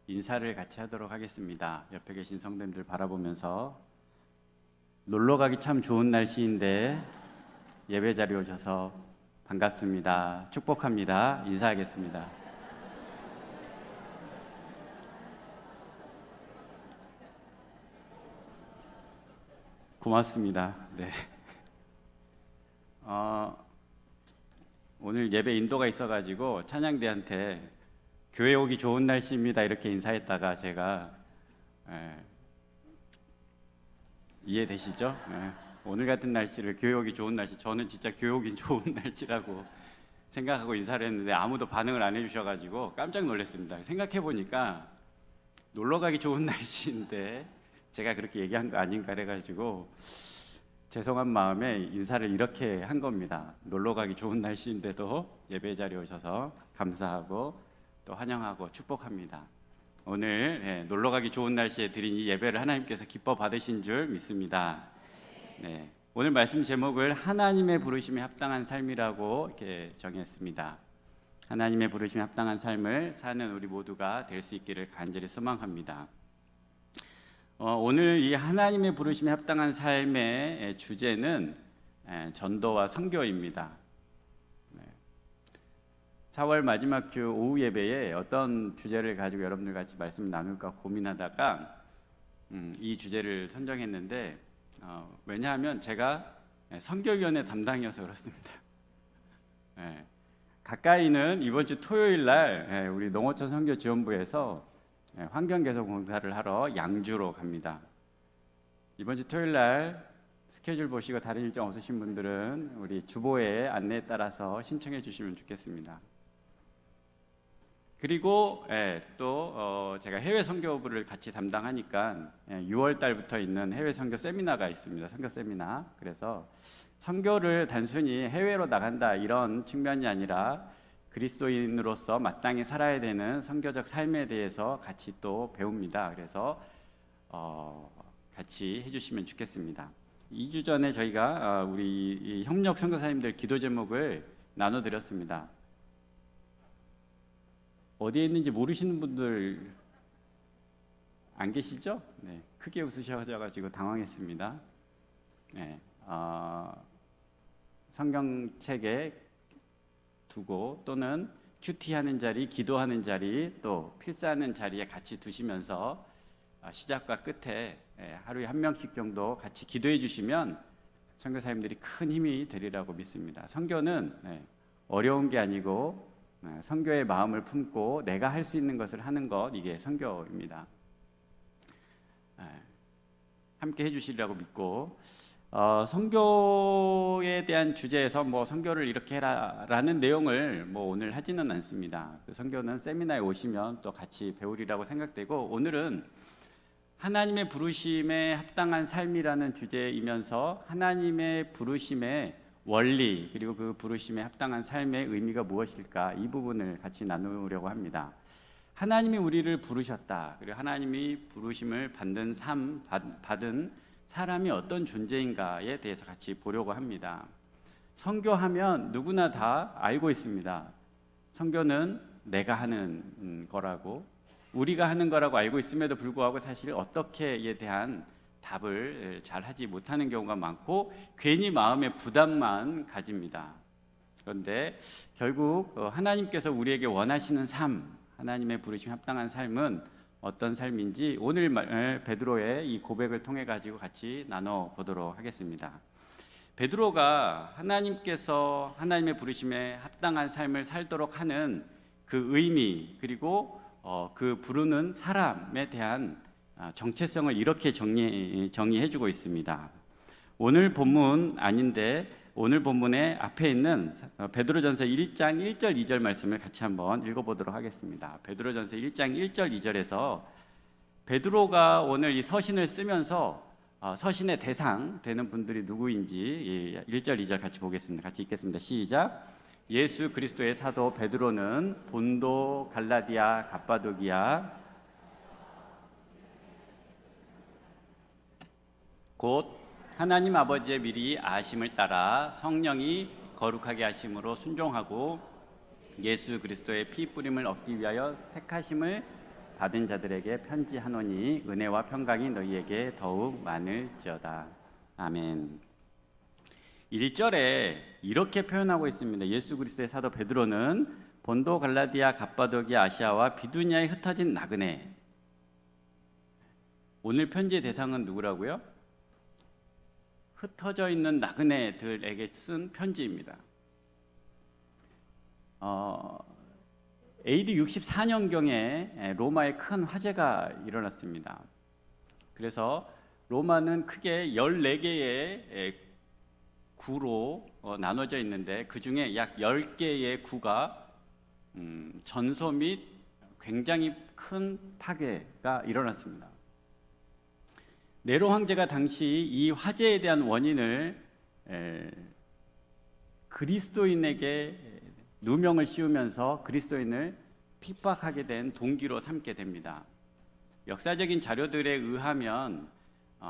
인사를 같이 하도록 하겠습니다. 옆에 계신 성도님들 바라보면서 놀러 가기 참 좋은 날씨인데 예배 자리에 오셔서 반갑습니다. 축복합니다. 인사하겠습니다. 고맙습니다. 네. 오늘 예배 인도가 있어가지고 찬양대한테 교회 오기 좋은 날씨입니다 이렇게 인사했다가 제가 이해되시죠? 오늘 같은 날씨를 교회 오기 좋은 날씨, 저는 진짜 교회 오기 좋은 날씨라고 생각하고 인사를 했는데 아무도 반응을 안 해주셔가지고 깜짝 놀랐습니다. 생각해보니까 놀러 가기 좋은 날씨인데 제가 그렇게 얘기한 거 아닌가 그래가지고 죄송한 마음에 인사를 이렇게 한 겁니다. 놀러 가기 좋은 날씨인데도 예배 자리에 오셔서 감사하고 또 환영하고 축복합니다. 오늘 놀러 가기 좋은 날씨에 드린 이 예배를 하나님께서 기뻐 받으신 줄 믿습니다. 네, 오늘 말씀 제목을 하나님의 부르심에 합당한 삶이라고 이렇게 정했습니다. 하나님의 부르심에 합당한 삶을 사는 우리 모두가 될 수 있기를 간절히 소망합니다. 오늘 이 하나님의 부르심에 합당한 삶의 주제는 전도와 선교입니다. 4월 마지막 주 오후 예배에 어떤 주제를 가지고 여러분들 같이 말씀 나눌까 고민하다가 이 주제를 선정했는데 왜냐하면 제가 선교위원회 담당이어서 그렇습니다. 가까이는 이번 주 토요일 날 우리 농어촌 선교지원부에서 환경개선 공사를 하러 양주로 갑니다. 이번 주 토요일 날 스케줄 보시고 다른 일정 없으신 분들은 우리 주보의 안내에 따라서 신청해 주시면 좋겠습니다. 그리고 또 제가 해외 선교부를 같이 담당하니까 6월 달부터 있는 해외 선교 세미나가 있습니다. 선교 세미나. 그래서 선교를 단순히 해외로 나간다 이런 측면이 아니라 그리스도인으로서 마땅히 살아야 되는 선교적 삶에 대해서 같이 또 배웁니다. 그래서 같이 해주시면 좋겠습니다. 2주 전에 저희가 우리 협력 선교사님들 기도 제목을 나눠드렸습니다. 어디에 있는지 모르시는 분들 안 계시죠? 네, 크게 웃으셔가지고 당황했습니다. 네, 성경책에 두고 또는 큐티하는 자리, 기도하는 자리, 또 필사하는 자리에 같이 두시면서 시작과 끝에 하루에 한 명씩 정도 같이 기도해 주시면 선교사님들이 큰 힘이 되리라고 믿습니다. 선교는 어려운 게 아니고 선교의 마음을 품고 내가 할 수 있는 것을 하는 것, 이게 선교입니다. 함께 해주시리라고 믿고 선교에 대한 주제에서 선교를 이렇게 해라라는 내용을 오늘 하지는 않습니다. 선교는 세미나에 오시면 또 같이 배우리라고 생각되고 오늘은 하나님의 부르심에 합당한 삶이라는 주제이면서 하나님의 부르심의 원리 그리고 그 부르심에 합당한 삶의 의미가 무엇일까 이 부분을 같이 나누려고 합니다. 하나님이 우리를 부르셨다. 그리고 하나님이 부르심을 받은 사람이 어떤 존재인가에 대해서 같이 보려고 합니다. 선교하면 누구나 다 알고 있습니다. 선교는 내가 하는 거라고 우리가 하는 거라고 알고 있음에도 불구하고 사실 어떻게에 대한 답을 잘 하지 못하는 경우가 많고 괜히 마음의 부담만 가집니다. 그런데 결국 하나님께서 우리에게 원하시는 삶, 하나님의 부르심 합당한 삶은 어떤 삶인지 오늘 베드로의 이 고백을 통해 가지고 같이 나눠 보도록 하겠습니다. 베드로가 하나님께서 하나님의 부르심에 합당한 삶을 살도록 하는 그 의미 그리고 그 부르는 사람에 대한 정체성을 이렇게 정의해주고 있습니다. 오늘 본문 아닌데 오늘 본문의 앞에 있는 베드로전서 1장 1절 2절 말씀을 같이 한번 읽어보도록 하겠습니다. 베드로전서 1장 1절 2절에서 베드로가 오늘 이 서신을 쓰면서 서신의 대상 되는 분들이 누구인지 1절 2절 같이 보겠습니다. 같이 읽겠습니다. 시작. 예수 그리스도의 사도 베드로는 본도, 갈라디아, 갑바도기아 곧 하나님 아버지의 미리 아심을 따라 성령이 거룩하게 하심으로 순종하고 예수 그리스도의 피 뿌림을 얻기 위하여 택하심을 받은 자들에게 편지하노니 은혜와 평강이 너희에게 더욱 많을지어다. 아멘. 1절에 이렇게 표현하고 있습니다. 예수 그리스도의 사도 베드로는 본도, 갈라디아, 갑바도기아, 아시아와 비두니아에 흩어진 나그네. 오늘 편지의 대상은 누구라고요? 흩어져 있는 나그네들에게 쓴 편지입니다. AD 64년경에 로마에 큰 화재가 일어났습니다. 그래서 로마는 크게 14개의 구로 나눠져 있는데 그 중에 약 10개의 구가 전소 및 굉장히 큰 파괴가 일어났습니다. 네로 황제가 당시 이 화재에 대한 원인을 그리스도인에게 누명을 씌우면서 그리스도인을 핍박하게 된 동기로 삼게 됩니다. 역사적인 자료들에 의하면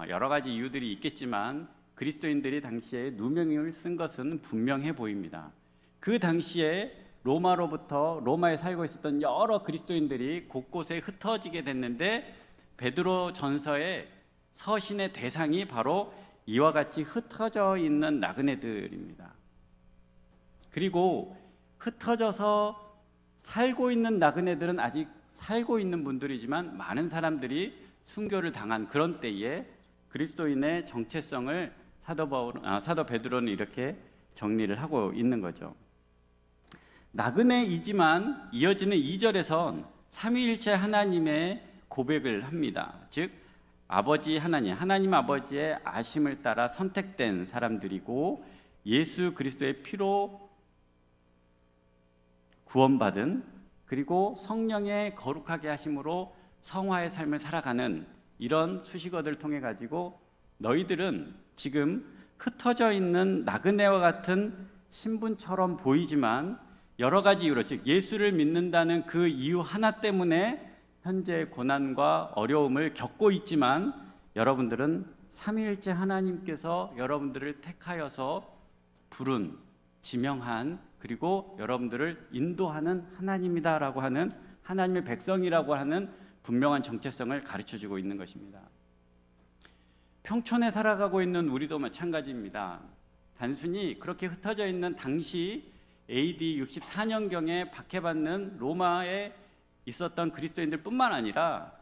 여러 가지 이유들이 있겠지만 그리스도인들이 당시에 누명을 쓴 것은 분명해 보입니다. 그 당시에 로마에 살고 있었던 여러 그리스도인들이 곳곳에 흩어지게 됐는데 베드로 전서의 서신의 대상이 바로 이와 같이 흩어져 있는 나그네들입니다. 그리고 흩어져서 살고 있는 나그네들은 아직 살고 있는 분들이지만 많은 사람들이 순교를 당한 그런 때에 그리스도인의 정체성을 사도 베드로는 이렇게 정리를 하고 있는 거죠. 나그네이지만 이어지는 2절에선 삼위일체 하나님의 고백을 합니다. 즉 아버지 하나님 아버지의 아심을 따라 선택된 사람들이고 예수 그리스도의 피로 구원받은, 그리고 성령의 거룩하게 하심으로 성화의 삶을 살아가는 이런 수식어들을 통해 가지고 너희들은 지금 흩어져 있는 나그네와 같은 신분처럼 보이지만 여러 가지 이유로, 즉 예수를 믿는다는 그 이유 하나 때문에 현재 고난과 어려움을 겪고 있지만 여러분들은 삼위일체 하나님께서 여러분들을 택하여서 부른, 지명한, 그리고 여러분들을 인도하는 하나님이다라고 하는, 하나님의 백성이라고 하는 분명한 정체성을 가르쳐주고 있는 것입니다. 평촌에 살아가고 있는 우리도 마찬가지입니다. 단순히 그렇게 흩어져 있는 당시 AD 64년경에 박해받는 로마에 있었던 그리스도인들 뿐만 아니라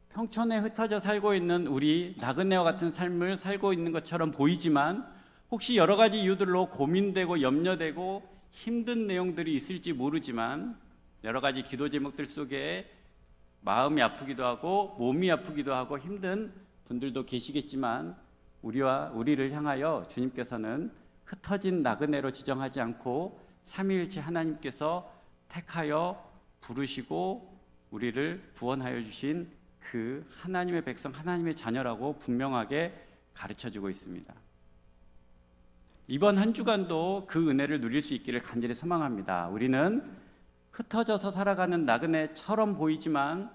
평촌에 흩어져 살고 있는 우리 나그네와 같은 삶을 살고 있는 것처럼 보이지만 혹시 여러 가지 이유들로 고민되고 염려되고 힘든 내용들이 있을지 모르지만 여러 가지 기도 제목들 속에 마음이 아프기도 하고 몸이 아프기도 하고 힘든 분들도 계시겠지만 우리를 향하여 주님께서는 흩어진 나그네로 지정하지 않고 삼위일체 하나님께서 택하여 부르시고 우리를 구원하여 주신 그 하나님의 백성, 하나님의 자녀라고 분명하게 가르쳐주고 있습니다. 이번 한 주간도 그 은혜를 누릴 수 있기를 간절히 소망합니다. 우리는 흩어져서 살아가는 나그네처럼 보이지만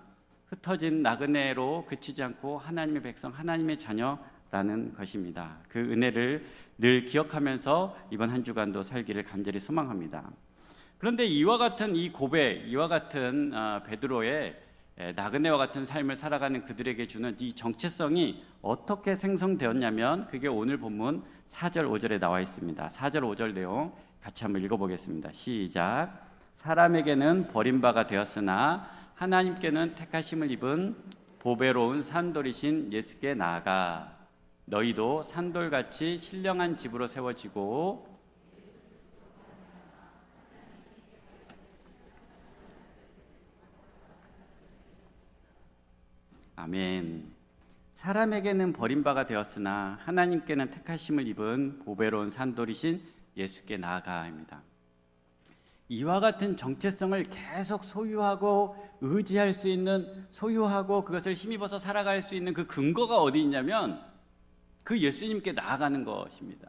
흩어진 나그네로 그치지 않고 하나님의 백성, 하나님의 자녀라는 것입니다. 그 은혜를 늘 기억하면서 이번 한 주간도 살기를 간절히 소망합니다. 그런데 이와 같은 이 고백, 이와 같은 베드로의 나그네와 같은 삶을 살아가는 그들에게 주는 이 정체성이 어떻게 생성되었냐면 그게 오늘 본문 4절 5절에 나와 있습니다. 4절 5절 내용 같이 한번 읽어보겠습니다. 시작. 사람에게는 버림바가 되었으나 하나님께는 택하심을 입은 보배로운 산돌이신 예수께 나아가 너희도 산돌같이 신령한 집으로 세워지고 아멘. 사람에게는 버림바가 되었으나 하나님께는 택하심을 입은 보배로운 산돌이신 예수께 나아가입니다. 이와 같은 정체성을 계속 소유하고 의지할 수 있는, 소유하고 그것을 힘입어서 살아갈 수 있는 그 근거가 어디 있냐면 그 예수님께 나아가는 것입니다.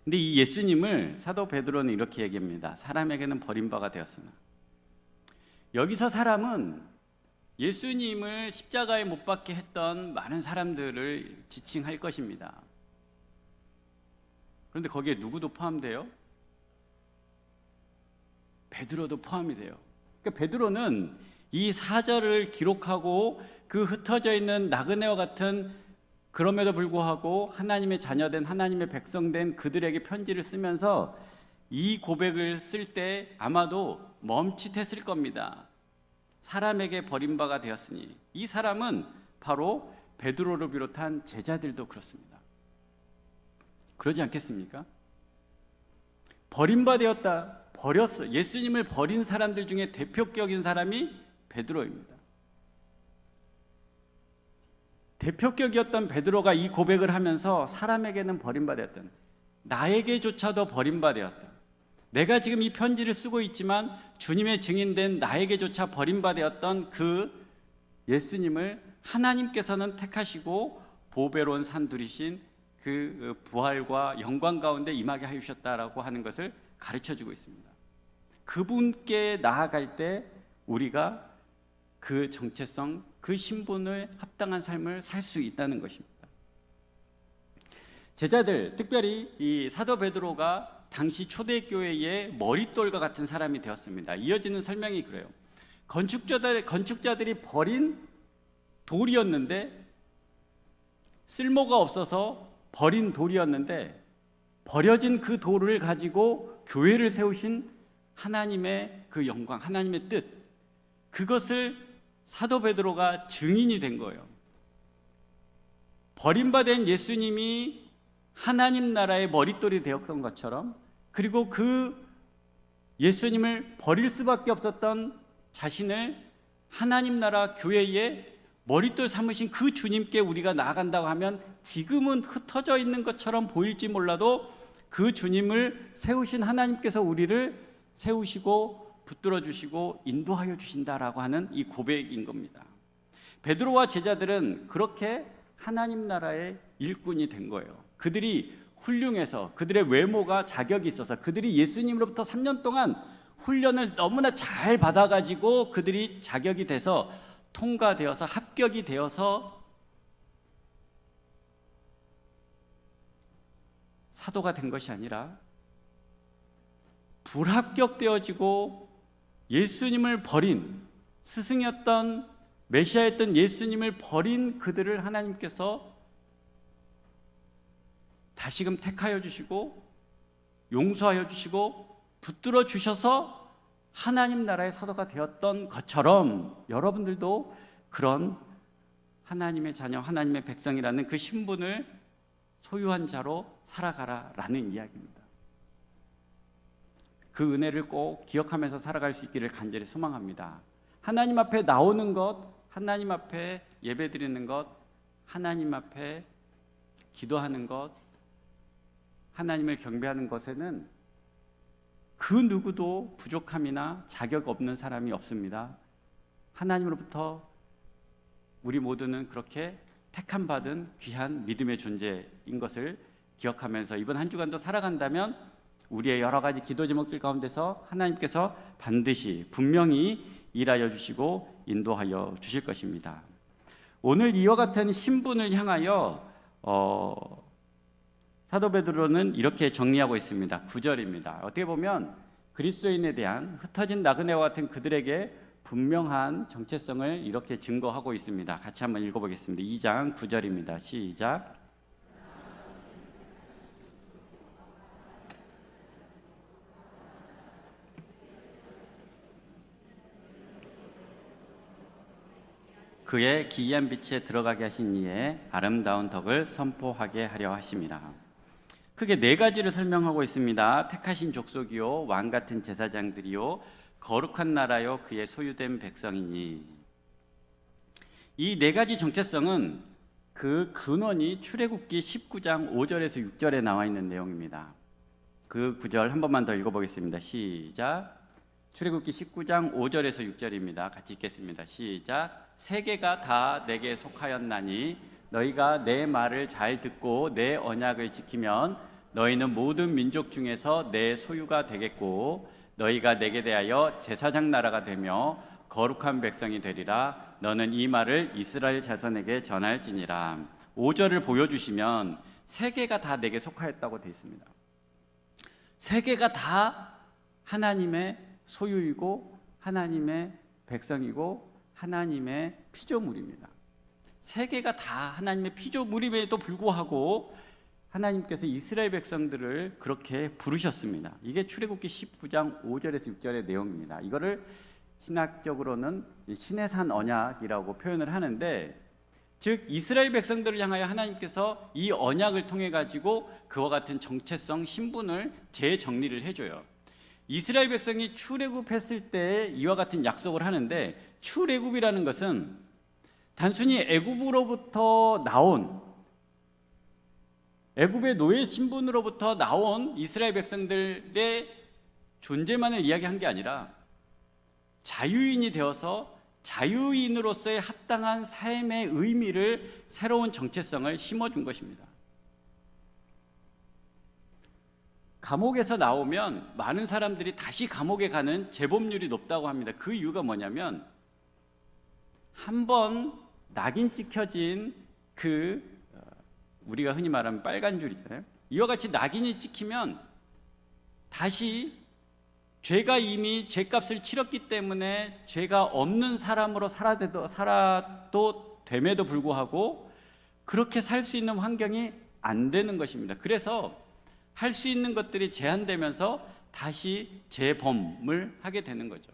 근데 이 예수님을 사도 베드로는 이렇게 얘기합니다. 사람에게는 버림바가 되었으나. 여기서 사람은 예수님을 십자가에 못 박게 했던 많은 사람들을 지칭할 것입니다. 그런데 거기에 누구도 포함돼요? 베드로도 포함이 돼요. 그러니까 베드로는 이 사절을 기록하고 그 흩어져 있는 나그네와 같은, 그럼에도 불구하고 하나님의 자녀된, 하나님의 백성된 그들에게 편지를 쓰면서 이 고백을 쓸 때 아마도 멈칫했을 겁니다. 사람에게 버림바가 되었으니. 이 사람은 바로 베드로를 비롯한 제자들도 그렇습니다. 그러지 않겠습니까? 버림바 되었다, 버렸어. 예수님을 버린 사람들 중에 대표격인 사람이 베드로입니다. 대표격이었던 베드로가 이 고백을 하면서 사람에게는 버림받았다, 나에게조차도 버림받았다, 내가 지금 이 편지를 쓰고 있지만 주님의 증인된 나에게조차 버림받았던 그 예수님을 하나님께서는 택하시고 보배로운 산두리신 그 부활과 영광 가운데 임하게 하셨다라고 하는 것을 가르쳐주고 있습니다. 그분께 나아갈 때 우리가 그 정체성, 그 신분을 합당한 삶을 살 수 있다는 것입니다. 제자들, 특별히 이 사도 베드로가 당시 초대교회의 머릿돌과 같은 사람이 되었습니다. 이어지는 설명이 그래요. 건축자들이 버린 돌이었는데, 쓸모가 없어서 버린 돌이었는데, 버려진 그 돌을 가지고 교회를 세우신 하나님의 그 영광, 하나님의 뜻, 그것을 사도 베드로가 증인이 된 거예요. 버림받은 예수님이 하나님 나라의 머릿돌이 되었던 것처럼, 그리고 그 예수님을 버릴 수밖에 없었던 자신을 하나님 나라 교회의 머릿돌 삼으신 그 주님께 우리가 나아간다고 하면 지금은 흩어져 있는 것처럼 보일지 몰라도 그 주님을 세우신 하나님께서 우리를 세우시고 붙들어 주시고 인도하여 주신다라고 하는 이 고백인 겁니다. 베드로와 제자들은 그렇게 하나님 나라의 일꾼이 된 거예요. 그들이 훌륭해서, 그들의 외모가 자격이 있어서, 그들이 예수님으로부터 3년 동안 훈련을 너무나 잘 받아가지고 그들이 자격이 돼서 통과되어서 합격이 되어서 사도가 된 것이 아니라 불합격되어지고 예수님을 버린, 스승이었던 메시아였던 예수님을 버린 그들을 하나님께서 다시금 택하여 주시고 용서하여 주시고 붙들어 주셔서 하나님 나라의 사도가 되었던 것처럼 여러분들도 그런 하나님의 자녀, 하나님의 백성이라는 그 신분을 소유한 자로 살아가라라는 이야기입니다. 그 은혜를 꼭 기억하면서 살아갈 수 있기를 간절히 소망합니다. 하나님 앞에 나오는 것, 하나님 앞에 예배드리는 것, 하나님 앞에 기도하는 것, 하나님을 경배하는 것에는 그 누구도 부족함이나 자격 없는 사람이 없습니다. 하나님으로부터 우리 모두는 그렇게 택함 받은 귀한 믿음의 존재인 것을 기억하면서 이번 한 주간도 살아간다면 우리의 여러 가지 기도 제목들 가운데서 하나님께서 반드시 분명히 일하여 주시고 인도하여 주실 것입니다. 오늘 이와 같은 신분을 향하여 사도 베드로는 이렇게 정리하고 있습니다. 9절입니다. 어떻게 보면 그리스도인에 대한 흩어진 나그네와 같은 그들에게 분명한 정체성을 이렇게 증거하고 있습니다. 같이 한번 읽어보겠습니다. 2장 9절입니다. 시작. 그의 기이한 빛에 들어가게 하신 이의 아름다운 덕을 선포하게 하려 하심이라. 크게 네 가지를 설명하고 있습니다. 택하신 족속이요, 왕 같은 제사장들이요, 거룩한 나라요, 그의 소유된 백성이니. 이 네 가지 정체성은 그 근원이 출애굽기 19장 5절에서 6절에 나와 있는 내용입니다. 그 구절 한 번만 더 읽어보겠습니다. 시작. 출애굽기 19장 5절에서 6절입니다. 같이 읽겠습니다. 시작. 세계가 다 내게 속하였나니 너희가 내 말을 잘 듣고 내 언약을 지키면 너희는 모든 민족 중에서 내 소유가 되겠고 너희가 내게 대하여 제사장 나라가 되며 거룩한 백성이 되리라. 너는 이 말을 이스라엘 자손에게 전할지니라. 5절을 보여주시면 세계가 다 내게 속하였다고 되어 있습니다. 세계가 다 하나님의 소유이고 하나님의 백성이고 하나님의 피조물입니다. 세계가 다 하나님의 피조물임에도 불구하고 하나님께서 이스라엘 백성들을 그렇게 부르셨습니다. 이게 출애굽기 19장 5절에서 6절의 내용입니다. 이거를 신학적으로는 신의 산 언약이라고 표현을 하는데, 즉 이스라엘 백성들을 향하여 하나님께서 이 언약을 통해 가지고 그와 같은 정체성, 신분을 재정리를 해줘요. 이스라엘 백성이 출애굽했을 때 이와 같은 약속을 하는데, 출애굽이라는 것은 단순히 애굽으로부터 나온, 애굽의 노예 신분으로부터 나온 이스라엘 백성들의 존재만을 이야기한 게 아니라 자유인이 되어서 자유인으로서의 합당한 삶의 의미를, 새로운 정체성을 심어준 것입니다. 감옥에서 나오면 많은 사람들이 다시 감옥에 가는 재범률이 높다고 합니다. 그 이유가 뭐냐면, 한번 낙인 찍혀진 우리가 흔히 말하는 빨간 줄이잖아요. 이와 같이 낙인이 찍히면 다시 죄가 이미 죄값을 치렀기 때문에 죄가 없는 사람으로 살아도 됨에도 불구하고 그렇게 살 수 있는 환경이 안 되는 것입니다. 그래서 할 수 있는 것들이 제한되면서 다시 재범을 하게 되는 거죠.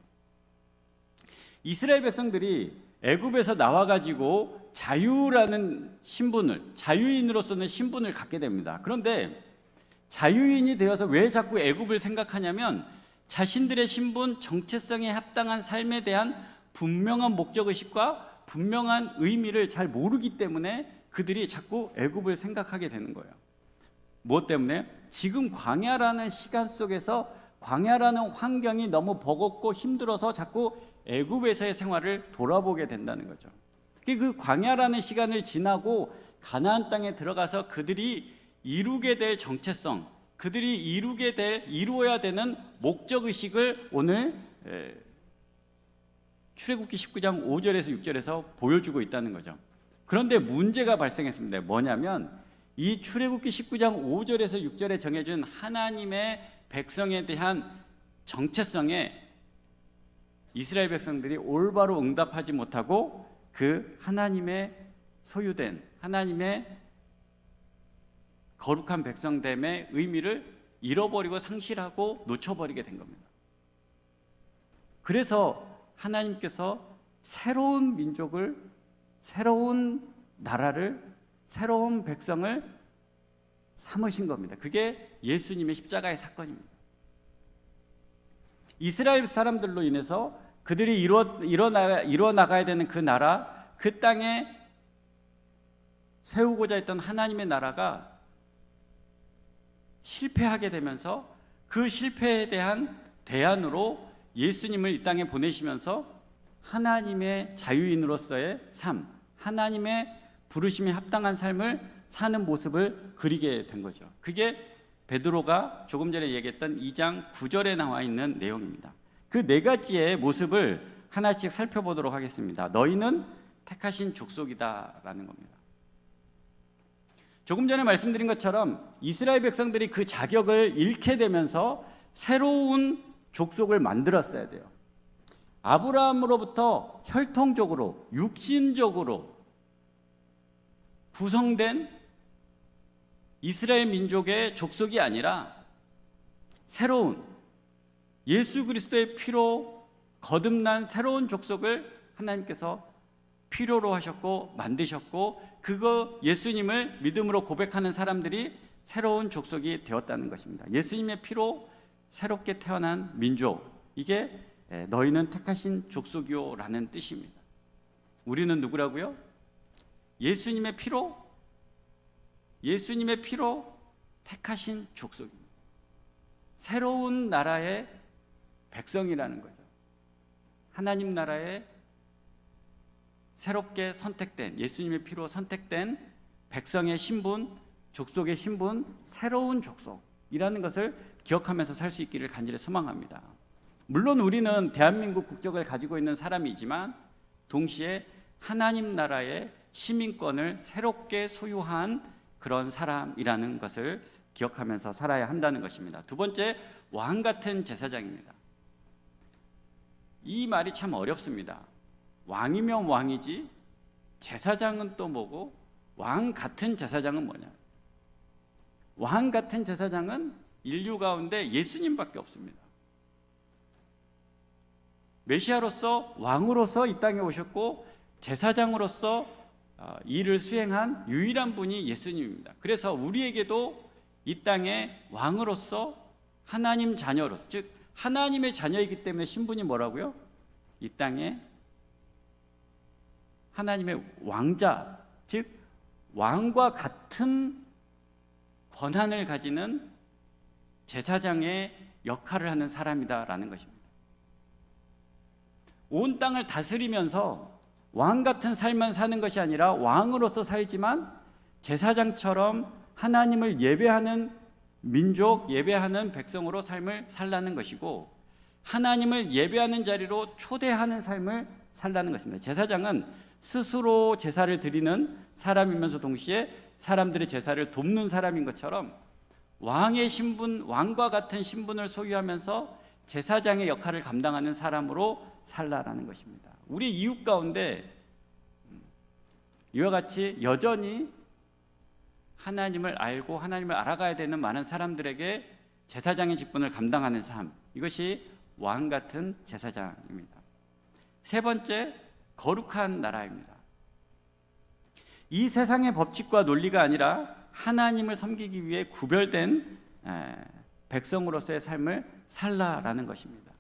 이스라엘 백성들이 애굽에서 나와가지고 자유라는 신분을, 자유인으로서는 신분을 갖게 됩니다. 그런데 자유인이 되어서 왜 자꾸 애굽을 생각하냐면, 자신들의 신분, 정체성에 합당한 삶에 대한 분명한 목적의식과 분명한 의미를 잘 모르기 때문에 그들이 자꾸 애굽을 생각하게 되는 거예요. 무엇 때문에? 지금 광야라는 시간 속에서, 광야라는 환경이 너무 버겁고 힘들어서 자꾸 애굽에서의 생활을 돌아보게 된다는 거죠. 그 광야라는 시간을 지나고 가나안 땅에 들어가서 그들이 이루게 될 정체성, 그들이 이루어야 되는 목적의식을 오늘 출애굽기 19장 5절에서 6절에서 보여주고 있다는 거죠. 그런데 문제가 발생했습니다. 뭐냐면, 이 출애굽기 19장 5절에서 6절에 정해준 하나님의 백성에 대한 정체성에 이스라엘 백성들이 올바로 응답하지 못하고 그 하나님의 소유된, 하나님의 거룩한 백성됨의 의미를 잃어버리고 상실하고 놓쳐버리게 된 겁니다. 그래서 하나님께서 새로운 민족을, 새로운 나라를, 새로운 백성을 삼으신 겁니다. 그게 예수님의 십자가의 사건입니다. 이스라엘 사람들로 인해서 그들이 이뤄나가야 되는 그 나라, 그 땅에 세우고자 했던 하나님의 나라가 실패하게 되면서, 그 실패에 대한 대안으로 예수님을 이 땅에 보내시면서 하나님의 자유인으로서의 삶, 하나님의 부르심에 합당한 삶을 사는 모습을 그리게 된 거죠. 그게 베드로가 조금 전에 얘기했던 2장 9절에 나와 있는 내용입니다. 그 네 가지의 모습을 하나씩 살펴보도록 하겠습니다. 너희는 택하신 족속이다라는 겁니다. 조금 전에 말씀드린 것처럼 이스라엘 백성들이 그 자격을 잃게 되면서 새로운 족속을 만들었어야 돼요. 아브라함으로부터 혈통적으로, 육신적으로 구성된 이스라엘 민족의 족속이 아니라 새로운 예수 그리스도의 피로 거듭난 새로운 족속을 하나님께서 필요로 하셨고 만드셨고, 그거 예수님을 믿음으로 고백하는 사람들이 새로운 족속이 되었다는 것입니다. 예수님의 피로 새롭게 태어난 민족, 이게 너희는 택하신 족속이요 라는 뜻입니다. 우리는 누구라고요? 예수님의 피로 택하신 족속입니다. 새로운 나라의 백성이라는 거죠. 하나님 나라에 새롭게 선택된, 예수님의 피로 선택된 백성의 신분, 족속의 신분, 새로운 족속이라는 것을 기억하면서 살 수 있기를 간절히 소망합니다. 물론 우리는 대한민국 국적을 가지고 있는 사람이지만 동시에 하나님 나라의 시민권을 새롭게 소유한 그런 사람이라는 것을 기억하면서 살아야 한다는 것입니다. 두 번째, 왕 같은 제사장입니다. 이 말이 참 어렵습니다. 왕이면 왕이지 제사장은 또 뭐고, 왕 같은 제사장은 뭐냐? 왕 같은 제사장은 인류 가운데 예수님밖에 없습니다. 메시아로서, 왕으로서 이 땅에 오셨고 제사장으로서 일을 수행한 유일한 분이 예수님입니다. 그래서 우리에게도 이 땅에 왕으로서, 하나님 자녀로서, 즉 하나님의 자녀이기 때문에 신분이 뭐라고요? 이 땅에 하나님의 왕자, 즉 왕과 같은 권한을 가지는 제사장의 역할을 하는 사람이다라는 것입니다. 온 땅을 다스리면서 왕 같은 삶만 사는 것이 아니라 왕으로서 살지만 제사장처럼 하나님을 예배하는 민족, 예배하는 백성으로 삶을 살라는 것이고, 하나님을 예배하는 자리로 초대하는 삶을 살라는 것입니다. 제사장은 스스로 제사를 드리는 사람이면서 동시에 사람들의 제사를 돕는 사람인 것처럼 왕의 신분, 왕과 같은 신분을 소유하면서 제사장의 역할을 감당하는 사람으로 살라라는 것입니다. 우리 이웃 가운데 이와 같이 여전히 하나님을 알고 하나님을 알아가야 되는 많은 사람들에게 제사장의 직분을 감당하는 삶, 이것이 왕 같은 제사장입니다. 세 번째, 거룩한 나라입니다. 이 세상의 법칙과 논리가 아니라 하나님을 섬기기 위해 구별된 백성으로서의 삶을 살라라는 것입니다.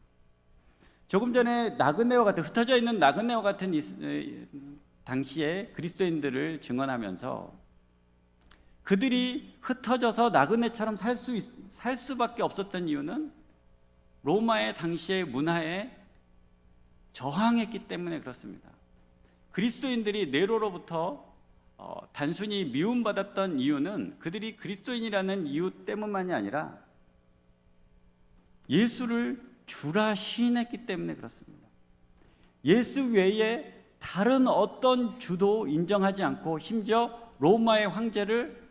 조금 전에 나그네와 같은, 흩어져 있는 나그네와 같은 당시에 그리스도인들을 증언하면서 그들이 흩어져서 나그네처럼 살 수밖에 없었던 이유는 로마의 당시의 문화에 저항했기 때문에 그렇습니다. 그리스도인들이 네로로부터 단순히 미움받았던 이유는 그들이 그리스도인이라는 이유 때문만이 아니라 예수를 주라 시인했기 때문에 그렇습니다. 예수 외에 다른 어떤 주도 인정하지 않고 심지어 로마의 황제를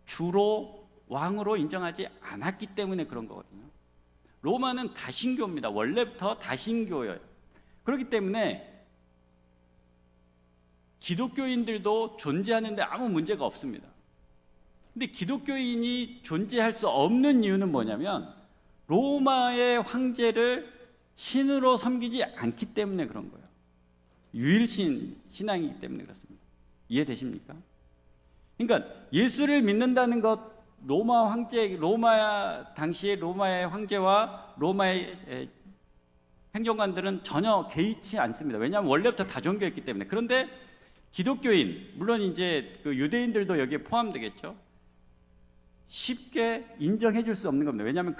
주로 왕으로 인정하지 않았기 때문에 그런 거거든요. 로마는 다신교입니다. 원래부터 다신교예요. 그렇기 때문에 기독교인들도 존재하는데 아무 문제가 없습니다. 근데 기독교인이 존재할 수 없는 이유는 뭐냐면 로마의 황제를 신으로 섬기지 않기 때문에 그런 거예요. 유일신 신앙이기 때문에 그렇습니다. 이해되십니까? 그러니까 예수를 믿는다는 것, 로마 당시의 로마의 황제와 로마의 행정관들은 전혀 개의치 않습니다. 왜냐하면 원래부터 다종교였기 때문에. 그런데 기독교인, 물론 이제 그 유대인들도 여기에 포함되겠죠. 쉽게 인정해 줄 수 없는 겁니다. 왜냐하면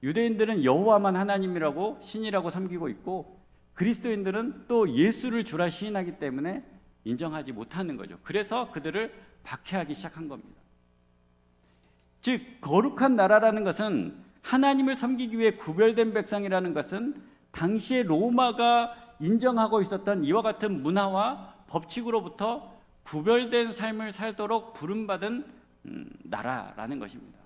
유대인들은 여호와만 하나님이라고, 신이라고 섬기고 있고, 그리스도인들은 또 예수를 주라 시인하기 때문에 인정하지 못하는 거죠. 그래서 그들을 박해하기 시작한 겁니다. 즉 거룩한 나라라는 것은, 하나님을 섬기기 위해 구별된 백성이라는 것은 당시에 로마가 인정하고 있었던 이와 같은 문화와 법칙으로부터 구별된 삶을 살도록 부름받은 나라라는 것입니다.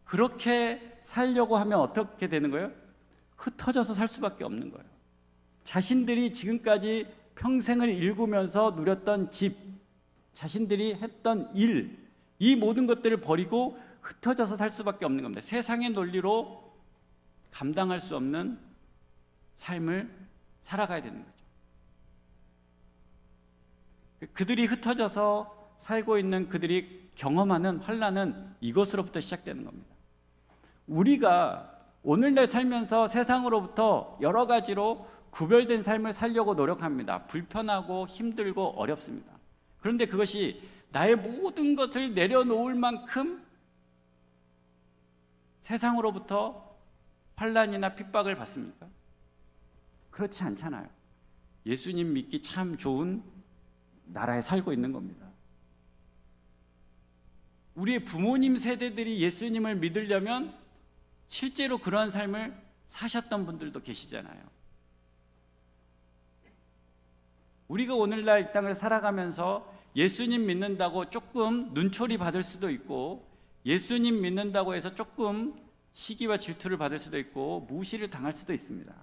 그렇게 살려고 하면 어떻게 되는 거예요? 흩어져서 살 수밖에 없는 거예요. 자신들이 지금까지 평생을 일구면서 누렸던 집, 자신들이 했던 일, 이 모든 것들을 버리고 흩어져서 살 수밖에 없는 겁니다. 세상의 논리로 감당할 수 없는 삶을 살아가야 되는 거죠. 그들이 흩어져서 살고 있는, 그들이 경험하는 환난은 이것으로부터 시작되는 겁니다. 우리가 오늘날 살면서 세상으로부터 여러 가지로 구별된 삶을 살려고 노력합니다. 불편하고 힘들고 어렵습니다. 그런데 그것이 나의 모든 것을 내려놓을 만큼 세상으로부터 환난이나 핍박을 받습니까? 그렇지 않잖아요. 예수님 믿기 참 좋은 나라에 살고 있는 겁니다. 우리의 부모님 세대들이 예수님을 믿으려면 실제로 그러한 삶을 사셨던 분들도 계시잖아요. 우리가 오늘날 이 땅을 살아가면서 예수님 믿는다고 조금 눈초리 받을 수도 있고, 예수님 믿는다고 해서 조금 시기와 질투를 받을 수도 있고 무시를 당할 수도 있습니다.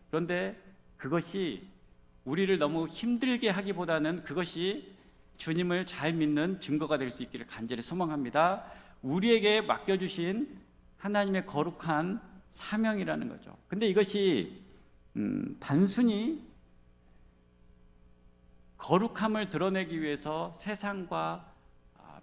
그런데 그것이 우리를 너무 힘들게 하기보다는 그것이 주님을 잘 믿는 증거가 될 수 있기를 간절히 소망합니다. 우리에게 맡겨주신 하나님의 거룩한 사명이라는 거죠. 근데 이것이 단순히 거룩함을 드러내기 위해서 세상과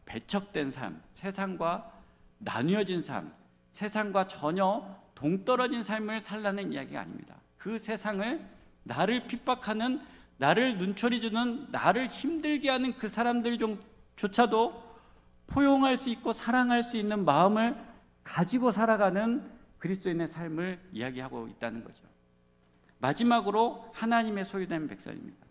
배척된 삶, 세상과 나뉘어진 삶, 세상과 전혀 동떨어진 삶을 살라는 이야기가 아닙니다. 그 세상을 나를 핍박하는, 나를 눈초리 주는, 나를 힘들게 하는 그 사람들조차도 포용할 수 있고 사랑할 수 있는 마음을 가지고 살아가는 그리스도인의 삶을 이야기하고 있다는 거죠. 마지막으로 하나님의 소유된 백성입니다.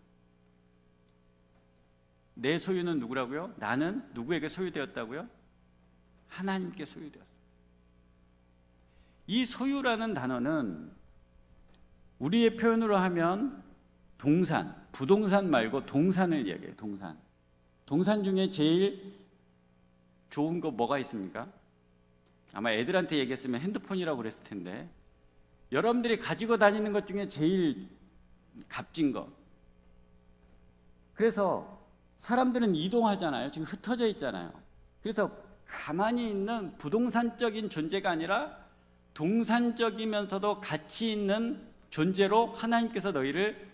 내 소유는 누구라고요? 나는 누구에게 소유되었다고요? 하나님께 소유되었습니다. 이 소유라는 단어는 우리의 표현으로 하면 동산, 부동산 말고 동산을 이야기해요. 동산 중에 제일 좋은 거 뭐가 있습니까? 아마 애들한테 얘기했으면 핸드폰이라고 그랬을 텐데, 여러분들이 가지고 다니는 것 중에 제일 값진 것. 그래서 사람들은 이동하잖아요. 지금 흩어져 있잖아요. 그래서 가만히 있는 부동산적인 존재가 아니라 동산적이면서도 가치 있는 존재로 하나님께서 너희를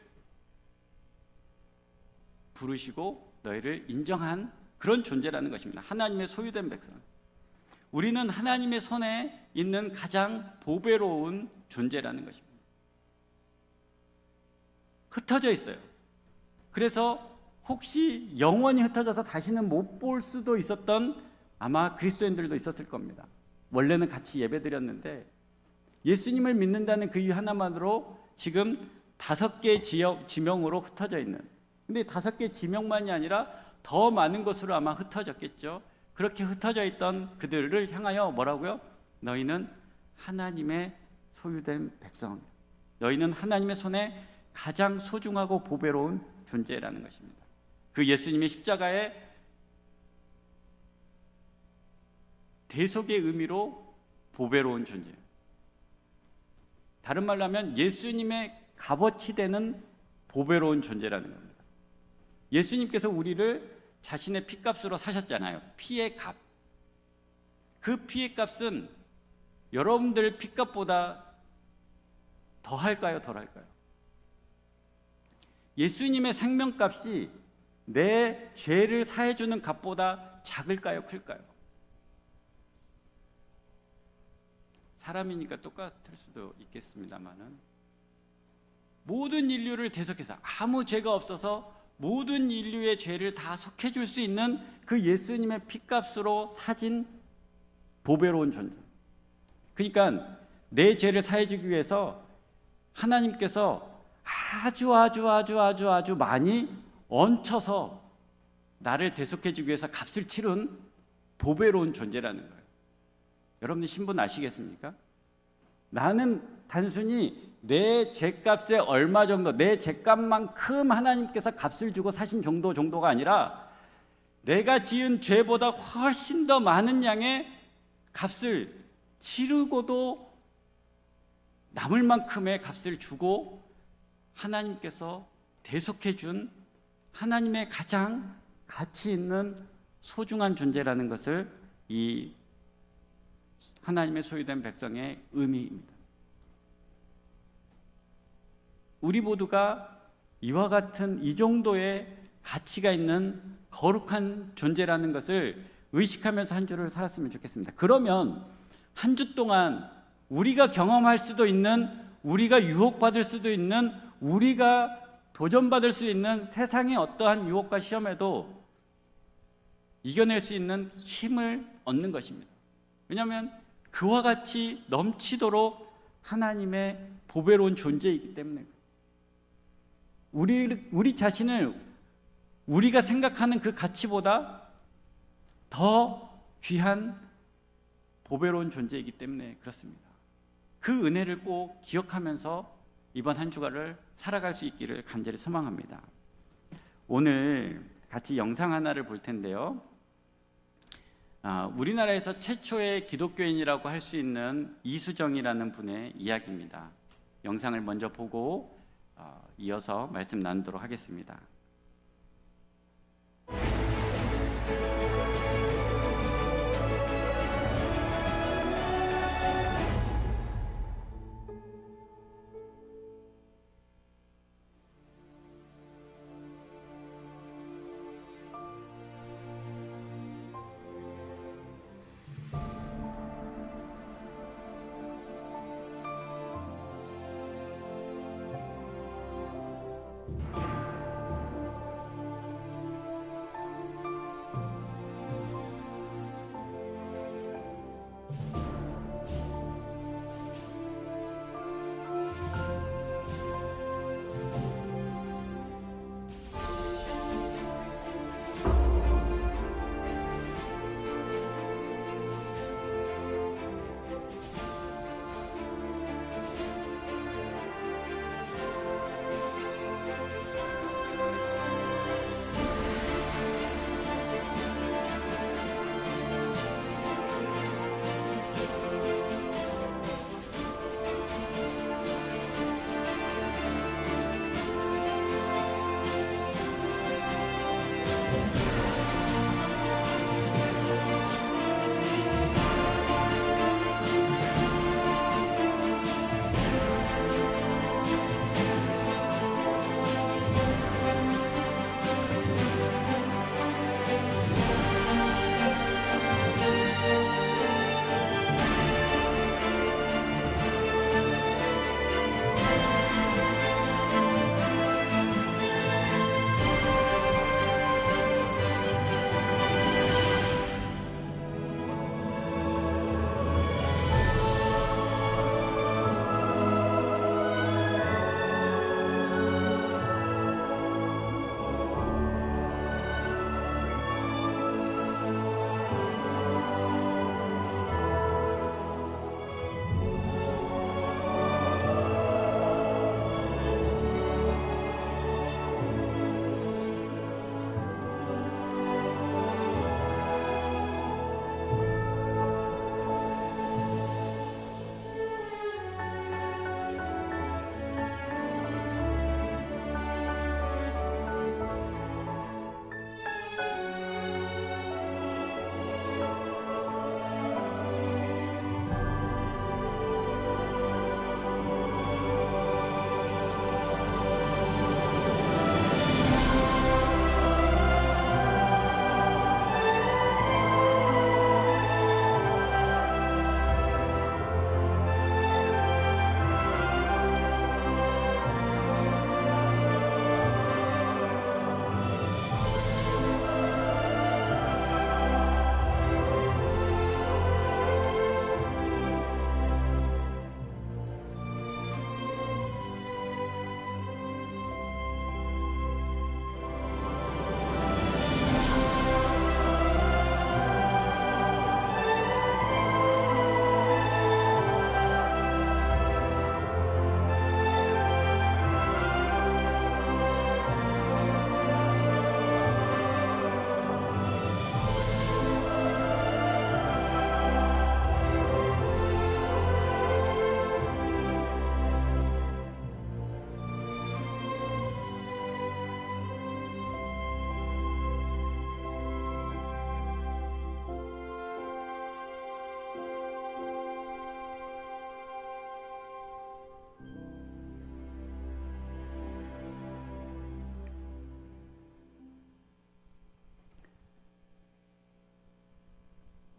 부르시고 너희를 인정한 그런 존재라는 것입니다. 하나님의 소유된 백성. 우리는 하나님의 손에 있는 가장 보배로운 존재라는 것입니다. 흩어져 있어요. 그래서 혹시 영원히 흩어져서 다시는 못 볼 수도 있었던 아마 그리스도인들도 있었을 겁니다. 원래는 같이 예배드렸는데 예수님을 믿는다는 그 이유 하나만으로 지금 5개의 지명으로 흩어져 있는, 근데 5개의 지명만이 아니라 더 많은 곳으로 아마 흩어졌겠죠. 그렇게 흩어져 있던 그들을 향하여 뭐라고요? 너희는 하나님의 소유된 백성, 너희는 하나님의 손에 가장 소중하고 보배로운 존재라는 것입니다. 그 예수님의 십자가의 대속의 의미로 보배로운 존재예요. 다른 말로 하면 예수님의 값어치 되는 보배로운 존재라는 겁니다. 예수님께서 우리를 자신의 피값으로 사셨잖아요. 피의 값. 그 피의 값은 여러분들 피값보다 더 할까요? 덜 할까요? 예수님의 생명값이 내 죄를 사해주는 값보다 작을까요? 클까요? 사람이니까 똑같을 수도 있겠습니다만은, 모든 인류를 대속해서 아무 죄가 없어서 모든 인류의 죄를 다 속해줄 수 있는 그 예수님의 피값으로 사진 보배로운 존재. 그러니까 내 죄를 사해주기 위해서 하나님께서 아주 많이 얹혀서 나를 대속해주기 위해서 값을 치른 보배로운 존재라는 거예요. 여러분들 신분 아시겠습니까? 나는 단순히 내 죄값의 얼마 정도, 내 죄값만큼 하나님께서 값을 주고 사신 정도가 아니라 내가 지은 죄보다 훨씬 더 많은 양의 값을 치르고도 남을 만큼의 값을 주고 하나님께서 대속해 준 하나님의 가장 가치 있는 소중한 존재라는 것을 이 하나님의 소유된 백성의 의미입니다. 우리 모두가 이와 같은 이 정도의 가치가 있는 거룩한 존재라는 것을 의식하면서 한 주를 살았으면 좋겠습니다. 그러면 한 주 동안 우리가 경험할 수도 있는, 우리가 유혹받을 수도 있는, 우리가 도전받을 수 있는 세상의 어떠한 유혹과 시험에도 이겨낼 수 있는 힘을 얻는 것입니다. 왜냐하면 그와 같이 넘치도록 하나님의 보배로운 존재이기 때문에 우리 자신을 우리가 생각하는 그 가치보다 더 귀한 보배로운 존재이기 때문에 그렇습니다. 그 은혜를 꼭 기억하면서 이번 한 주간을 살아갈 수 있기를 간절히 소망합니다. 오늘 같이 영상 하나를 볼 텐데요. 우리나라에서 최초의 기독교인이라고 할 수 있는 이수정이라는 분의 이야기입니다. 영상을 먼저 보고 이어서 말씀 나누도록 하겠습니다.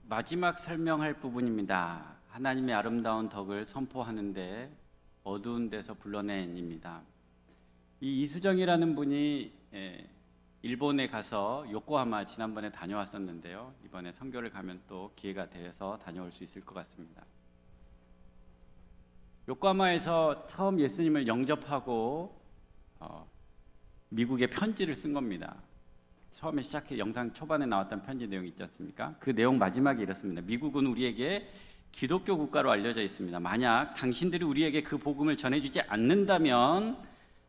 마지막 설명할 부분입니다. 하나님의 아름다운 덕을 선포하는데 어두운 데서 불러낸입니다. 이 이수정이라는 분이 일본에 가서 요코하마 지난번에 다녀왔었는데요. 이번에 선교를 가면 또 기회가 돼서 다녀올 수 있을 것 같습니다. 요코하마에서 처음 예수님을 영접하고 미국에 편지를 쓴 겁니다. 처음에 시작해 영상 초반에 나왔던 편지 내용이 있지 않습니까? 그 내용 마지막에 이렇습니다. 미국은 우리에게 기독교 국가로 알려져 있습니다. 만약 당신들이 우리에게 그 복음을 전해주지 않는다면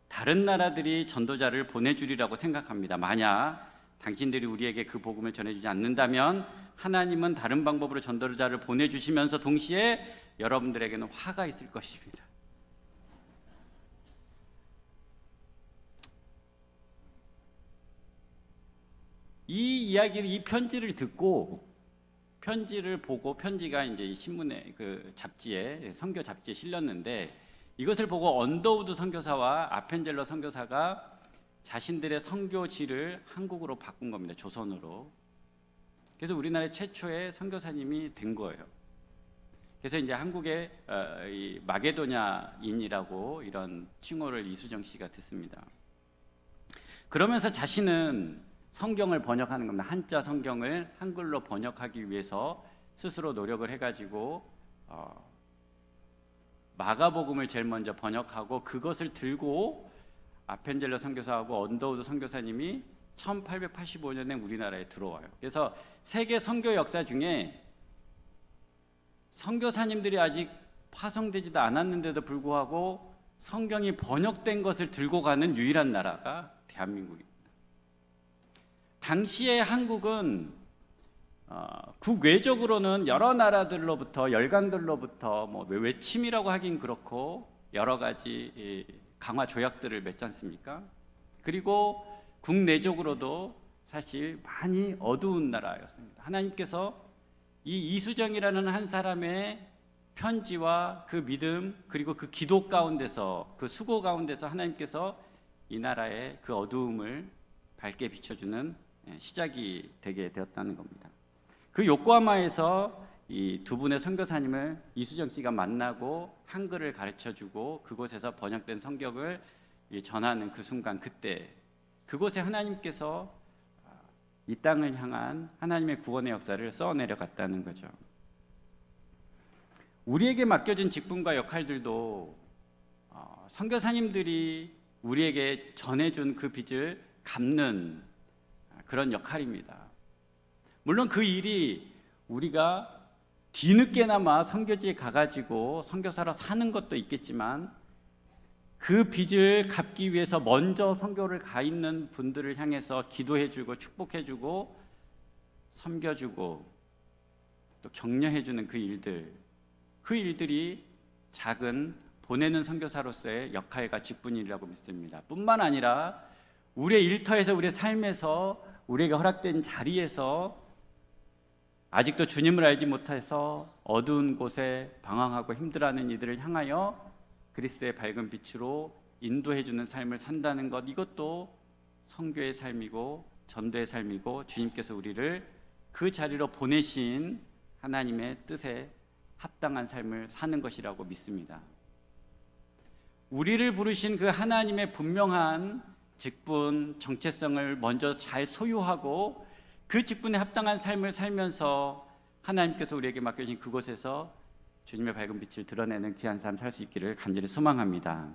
다른 나라들이 전도자를 보내주리라고 생각합니다. 만약 당신들이 우리에게 그 복음을 전해주지 않는다면 하나님은 다른 방법으로 전도자를 보내주시면서 동시에 여러분들에게는 화가 있을 것입니다. 이 이야기를, 이 편지를 듣고, 편지를 보고, 편지가 이제 이 신문에, 그 잡지에, 선교 잡지에 실렸는데, 이것을 보고 언더우드 선교사와 아펜젤러 선교사가 자신들의 선교지를 한국으로 바꾼 겁니다. 조선으로. 그래서 우리나라의 최초의 선교사님이 된 거예요. 그래서 이제 한국의 이 마게도냐인이라고 이런 칭호를 이수정 씨가 듣습니다. 그러면서 자신은 성경을 번역하는 겁니다. 한자 성경을 한글로 번역하기 위해서 스스로 노력을 해가지고 마가복음을 제일 먼저 번역하고 그것을 들고 아펜젤러 선교사하고 언더우드 선교사님이 1885년에 우리나라에 들어와요. 그래서 세계 선교 역사 중에 선교사님들이 아직 파송되지도 않았는데도 불구하고 성경이 번역된 것을 들고 가는 유일한 나라가 대한민국입니다. 당시의 한국은 국외적으로는 여러 나라들로부터, 열강들로부터 뭐 외침이라고 하긴 그렇고 여러 가지 강화 조약들을 맺지 않습니까? 그리고 국내적으로도 사실 많이 어두운 나라였습니다. 하나님께서 이 이수정이라는 한 사람의 편지와 그 믿음, 그리고 그 기도 가운데서, 그 수고 가운데서 하나님께서 이 나라의 그 어두움을 밝게 비춰주는 시작이 되게 되었다는 겁니다. 그 요코하마에서 이 두 분의 선교사님을 이수정 씨가 만나고 한글을 가르쳐주고 그곳에서 번역된 성경을 전하는 그 순간, 그때 그곳에 하나님께서 이 땅을 향한 하나님의 구원의 역사를 써내려갔다는 거죠. 우리에게 맡겨진 직분과 역할들도 선교사님들이 우리에게 전해준 그 빚을 갚는 그런 역할입니다. 물론 그 일이 우리가 뒤늦게나마 선교지에 가가지고 선교사로 사는 것도 있겠지만 그 빚을 갚기 위해서 먼저 선교를 가 있는 분들을 향해서 기도해주고 축복해주고 섬겨주고 또 격려해주는 그 일들이 작은 보내는 선교사로서의 역할과 직분이라고 믿습니다. 뿐만 아니라 우리의 일터에서, 우리의 삶에서, 우리에게 허락된 자리에서 아직도 주님을 알지 못해서 어두운 곳에 방황하고 힘들어하는 이들을 향하여 그리스도의 밝은 빛으로 인도해주는 삶을 산다는 것, 이것도 선교의 삶이고 전도의 삶이고 주님께서 우리를 그 자리로 보내신 하나님의 뜻에 합당한 삶을 사는 것이라고 믿습니다. 우리를 부르신 그 하나님의 분명한 직분, 정체성을 먼저 잘 소유하고 그 직분에 합당한 삶을 살면서 하나님께서 우리에게 맡겨진 그곳에서 주님의 밝은 빛을 드러내는 귀한 삶 살 수 있기를 간절히 소망합니다.